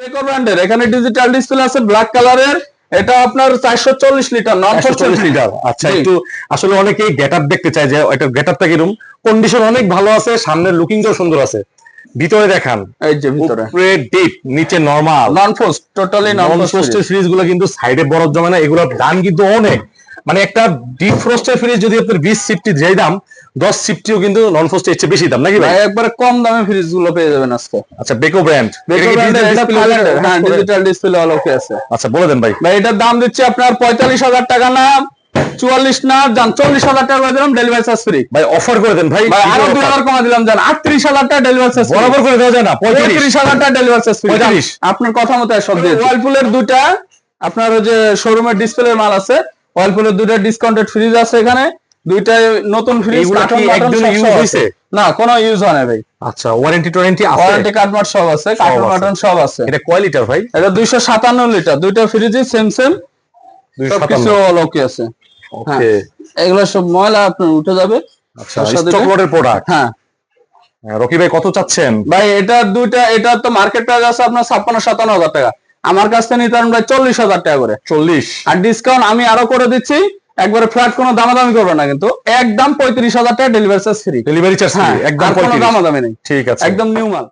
Beko ব্র্যান্ডের এখানে digital display আছে ব্ল্যাক কালারের। এটা আপনার 440 লিটার নন 440 লিটার। আচ্ছা, একটু আসলে অনেকেই গেটআপ দেখতে চায় যে এটা গেটআপটা কিরকম। কন্ডিশন অনেক ভালো আছে, সামনের লুকিংটাও সুন্দর আছে। ভিতরে দেখান, এই যে ভিতরে উপরে ডিপ, নিচে নরমাল, নন ফ্রস্ট, টোটালি নন ফ্রস্ট। ফ্রিজ গুলো কিন্তু সাইডে বরফ জমে না, এগুলোর দাম কিন্তু অনেক। মানে একটা ডিপ ফ্রস্টের ফ্রিজ যদি আপনার 20 সিফটি যেই দাম, 10 সিফটিও কিন্তু নন ফ্রস্টের চেয়ে বেশি দাম নাকি ভাই? একবারে কম দামে ফ্রিজ গুলো পেয়ে যাবেন আজকে। আচ্ছা, বেকো ব্র্যান্ড, বেকো ব্র্যান্ডের এটা থাইল্যান্ডের, হ্যাঁ ডিজিটাল ডিসপ্লে অলকে আছে। আচ্ছা বলে দেন ভাই। ভাই এটার দাম দিচ্ছি আপনার 45,000 টাকা না, 44 না, জান 40,000 টাকা করে দিলাম, ডেলিভারি চার্জ ফ্রি। ভাই অফার করে দেন ভাই। ভাই আরো 2,000 কমা দিলাম, জান 38,000 টাকা ডেলিভারি চার্জ বরাবর করে দেওয়া যায় না? 35,000 টাকা ডেলিভারি চার্জ ফ্রি। 35 আপনার কথা মতো সব দিয়ে ওয়ালপুলের দুটা আপনার ওই যে শোরুমের ডিসপ্লের মাল আছে, ওয়ালপুলের দুটা ডিসকাউন্টেড ফ্রিজ আছে এখানে, দুইটাই নতুন ফ্রিজ। এগুলো কি একদম ইউজ হইছে? না, কোনো ইউজ হয় না ভাই। আচ্ছা, ওয়ারেন্টি টোয়ারেন্টি আছে? ওয়ারেন্টি কার্ড সব আছে, কার্টন কার্টন সব আছে। এটা কয় লিটার ভাই? এটা 257 লিটার, দুইটা ফ্রিজই সেম সেম, সবকিছু অলকে আছে। ওকে, এগুলো সব ময়লা আপনার উঠে যাবে। আচ্ছা, স্টক লটের প্রোডাক্ট। হ্যাঁ রকি ভাই কত চাচ্ছেন ভাই? এটা দুইটা, এটা তো মার্কেট প্রাইস আছে আপনার 56-57 হাজার টাকা, আমার কাছ থেকে নিতে পারেন ভাই 40,000 টাকা করে। 40? আর ডিসকাউন্ট আমি আরো করে দিচ্ছি, একবারে ফ্ল্যাট, কোনো দামাদামি করবে না কিন্তু, একদম 35,000 টাকা delivery charge free. Delivery charge হ্যাঁ, একদম কোনো দামাদামি নেই, ঠিক আছে, একদম নিউ মাল।